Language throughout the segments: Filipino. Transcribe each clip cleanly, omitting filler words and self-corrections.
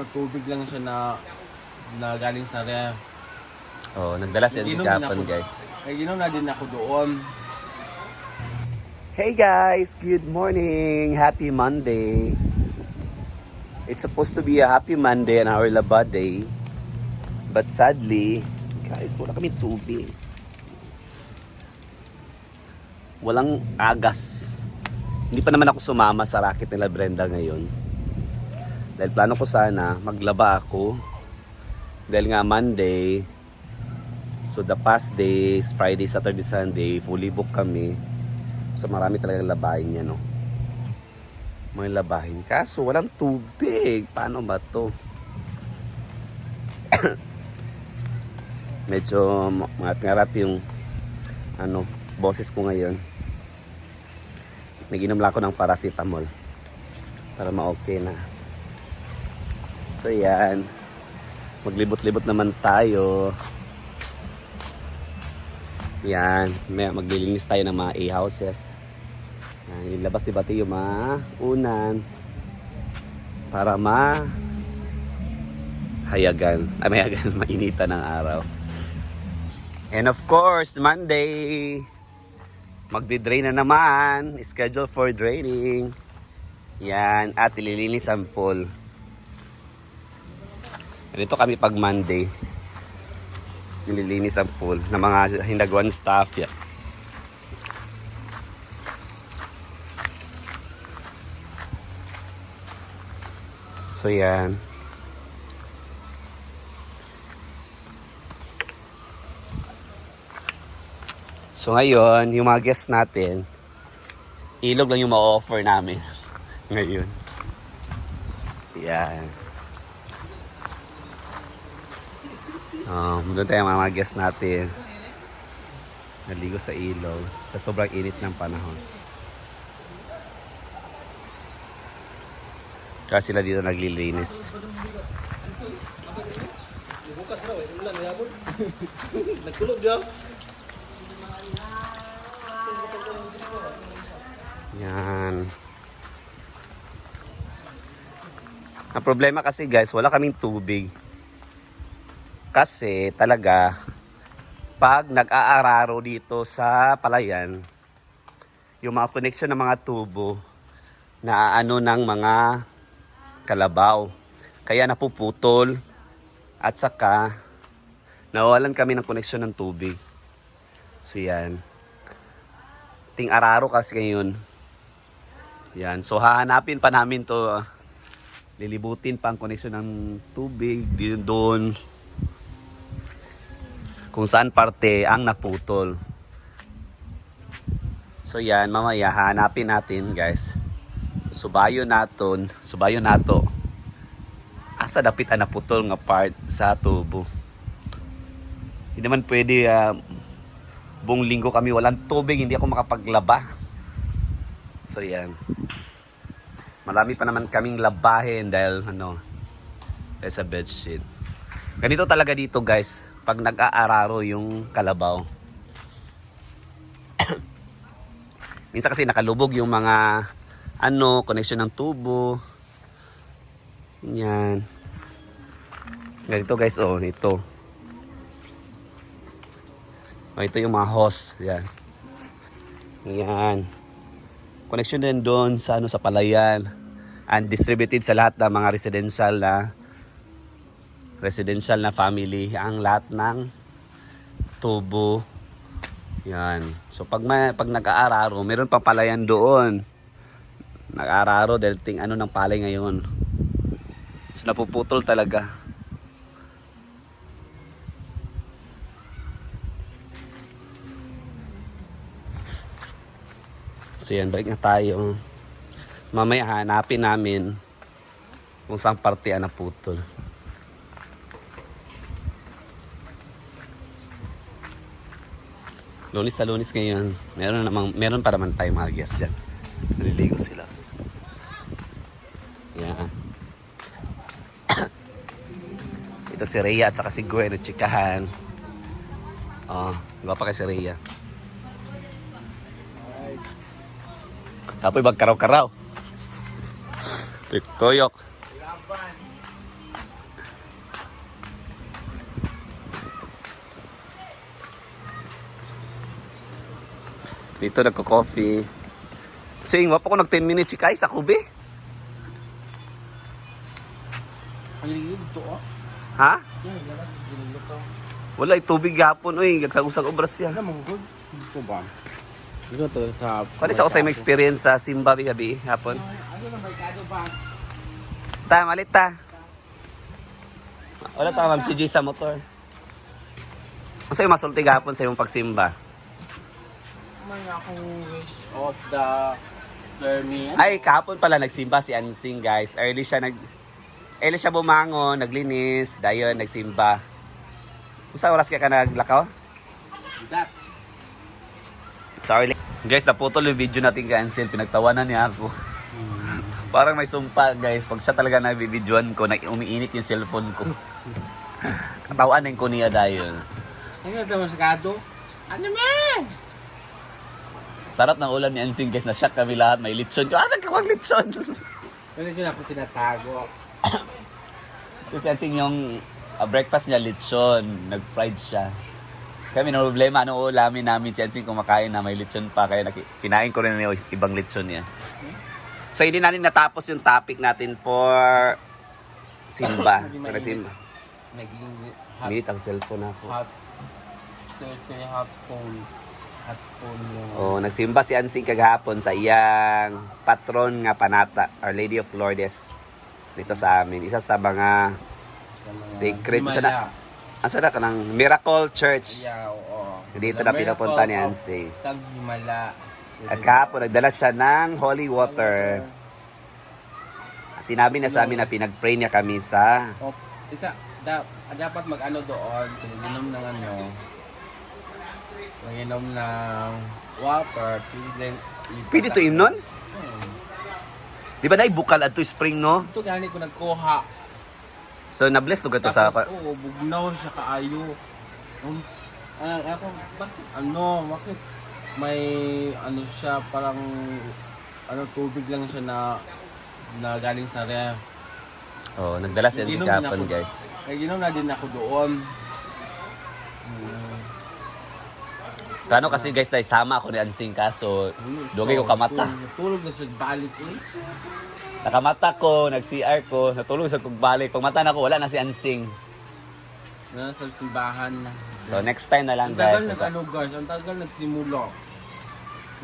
Tubig lang siya na galing sa ref. Oh, nagdala siya ng Japan, guys. Ay, ginom na din ako doon. Hey guys, good morning. Happy Monday. It's supposed to be a happy Monday on our Laba Day. But sadly, guys, wala kami tubig. Walang agas. Hindi pa naman ako sumama sa racket nila Brenda ngayon. Dahil plano ko sana maglaba ako. Dahil nga Monday. So the past days, Friday, Saturday, Sunday, fully booked kami. So marami talagang labahin niya, no? May labahin. Kaso walang tubig. Paano ba to? Medyo ngat-ngarat yung boses ko ngayon. Nag-inom lang ako ng paracetamol para ma-okay na. So yan, maglibot-libot naman tayo. Yan, maglilinis tayo ng mga A-houses. Yan, ilabas si Bati yung mga unan para mainitan ng araw. And of course, Monday, magdi-drain na naman. Schedule for draining. Yan, at ililinis ang pool. Dito kami pag Monday. Nililinis ang pool ng mga hindagwan staff. Yan. So yan. So ngayon, yung mga guests natin, ilog lang yung ma-offer namin ngayon. Yan. Doon tayo mga guests natin. Naligo sa ilog sa sobrang init ng panahon. Kasi sila dito naglilinis. Yan. Ang problema kasi guys, wala kaming tubig. Kasi talaga, pag nag-aararo dito sa palayan, yung mga connection ng mga tubo, naaano ng mga kalabaw. Kaya napuputol at saka nawalan kami ng connection ng tubig. So yan. Ting-araro kasi ngayon. Yan. So hahanapin pa namin to. Lilibutin pa ang connection ng tubig doon. Kung saan parte ang naputol. So yan, mamaya hanapin natin guys. Subayo nato. Asa dapit ang naputol nga part sa tubo. Hindi naman pwede buong linggo kami walang tubig, hindi ako makapaglaba. So yan. Marami pa naman kaming labahin dahil dahil sa bedsheet. Ganito talaga dito guys. Pag nag-aararo yung kalabaw. Minsan kasi nakalubog yung mga connection ng tubo. Yan. Ganito guys, ito. Ito yung mga hose, yan. Yan. Connection din doon sa sa palayan and distributed sa lahat ng mga residential na family ang lahat ng tubo. Yan. So pag nag-aararo, meron pang palayan doon. Nag-aararo dahil ng palay ngayon. So napuputol talaga. So yan, balik na tayo. Mamaya hanapin namin kung saan parte ang naputol. Lunis sa Lunis ngayon. Meron pa naman tayong mga guests dyan. Naliligo sila. Yan. Ito si Rhea at saka si Gwen at chikahan. Gwapa kay si Rhea. Apoy magkaraw-karaw. Tuyok. Dito nagko-coffee. Ching, wapo ko nag 10 minutes si Kai sa kube. Ang lilig to ah. Ha? Yan, lilig to. Wala, tubig gapon. Uy, nagsag-usag obras siya. Ano mong good? Ito ba? Ito to sa... Kung sa usay mo experience sa Simba gabi hapon. Ano na merkado ba? Ta, malit ta. Wala ta, ma'am, si G sa motor. Kung sa'yo masulti gapon sa iyong pagsimba. May akong wish of the Fermi. Ay, kahapon pala nagsimba si Ansing, guys. Early siya bumangon, naglinis, dayon nagsimba. Kung sa oras ka naglakaw? That. Sorry. Guys, naputol yung video natin kay Ansel. Pinagtawanan niya ako. Parang may sumpa, guys. Pag siya talaga nabibidyoan ko, umiinit yung cellphone ko. Katawan ko niya dayon. Ano ito masyado? Ano man? Sarap ng ulam ni Ansing, guys. Na-shock kami lahat. May lechon. Nagkawang lechon. Ano dyan ako tinatago? Kasi Ansing yung breakfast niya, lechon. Nag-fried siya. Kami na problema, ano ulamin namin si Ansing kumakain na may lechon pa. Kaya kinain ko rin yung ibang lechon niya. So, hindi natin natapos yung topic natin for Simba. Para Simba. Naging Minit ang cellphone ako. hot phone. Hot phone yung... Oh, nagsimba si Ansing kagahapon sa iyang patron nga panata, Our Lady of Lourdes. Dito sa amin. Isa sa mga secret. Asa na ka ng Miracle Church. Yeah, oo. Dito na pinupunta ni Ansing. Sa Himala. At kahapon, nagdala siya ng holy water. Sinabi na sa amin na pinag-pray niya kami sa... Oh, dapat mag-ano doon, inom ng mag-inom ng water. Pwede to imnon? Di ba na bukal at to spring, no? Ito gani ko nagkuha. So, na-bless to sa... Tapos, oo, bugnaw siya kaayo. Ako, bakit may, siya, parang, tubig lang siya na galing sa ref. Oh, nagdala si Ansing kahapon, guys. Nag-inom na din ako doon. Kano kasi guys, dahil sama ako ni Ansing kaso dugay ko kamata. Natulog na siya balik eh. Nakamata ko, nag-CR ko, natulog sa kugbalik. Pag mata na ko, wala na si Ansing. Nasa simbahan na. So next time na lang Ang tagal guys. guys, ang tagal nagsimula.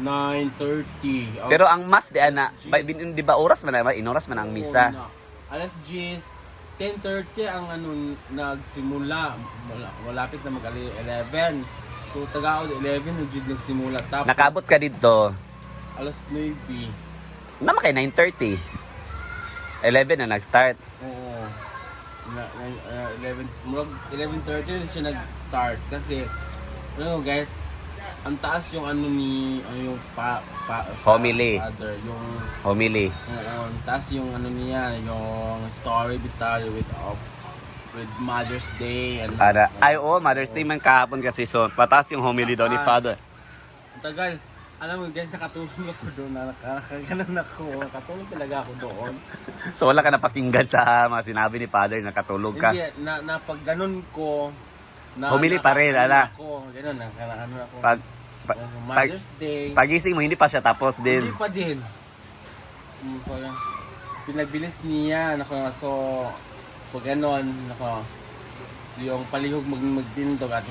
9:30. Pero ang mas di ana, di ba oras man na, inoras man ang misa. Alas 10, 10:30 ang nagsimula. Malapit na mag-11. So taga-11 nagsimula. Tapos Nakaabot ka dito. alas 9. Naman kay 9:30. 11 na nag-start. Oo. 11:30 siya nag-start kasi guys, ang taas yung yung Homily. father, yung Homily. ang taas yung niya, yung story with Mother's Day and Mother's Day man kahapon kasi so patas yung homily daw ni Father. ang tagal. Alam mo guys, nakatulog ako doon, nakatulog talaga ako doon. So wala ka napakinggan sa mga sinabi ni Father, nakatulog ka. Hindi, pag ganun ko, Homily pa rin, ala. Ganun, ako. Mother's Day. Pagising mo, hindi pa siya tapos din. Hindi pa din. Pinabilis niya, so, pag ganon, yung palihog magtindog at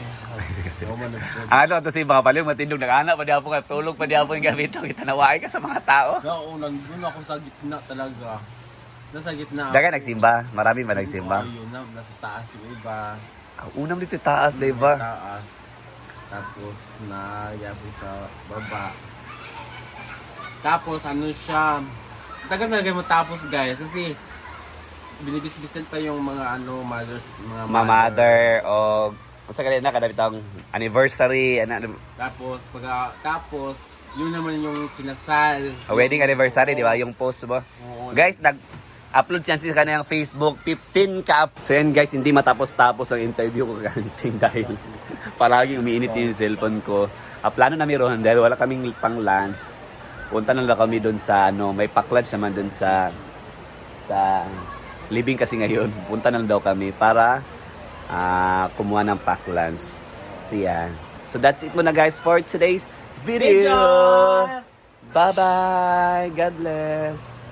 To si mga palihog matindog, nag-anak pa di ako tulog pa di ako yung gamito, kitanawain ka sa mga tao. Nandun ako sa gitna talaga. Nasa gitna. Daga nagsimba, marami ba nagsimba? Ayun na, nasa taas yung iba. Unang dito taas, di ba? Taas. Tapos nagyabi sa baba. Tapos siya, tagal na matapos guys kasi binibisbisan pa yung mga mother o sa kanila kada bitang anniversary tapos yun naman yung kinasal. Wedding anniversary, di ba? Yung post mo. Oo. Guys, nag-upload siya sa kanyang Facebook 15 ka. So yan guys, hindi matapos-tapos ang interview ko kansing dahil palaging umiinit yung cellphone ko. Plano na meron dahil wala kaming pang lunch. Punta na lang kami doon sa may pack-lunch naman doon sa living kasi ngayon. Punta na lang daw kami para kumuha ng pack lunch. So yeah. So that's it muna guys for today's video. Videos! Bye-bye. God bless.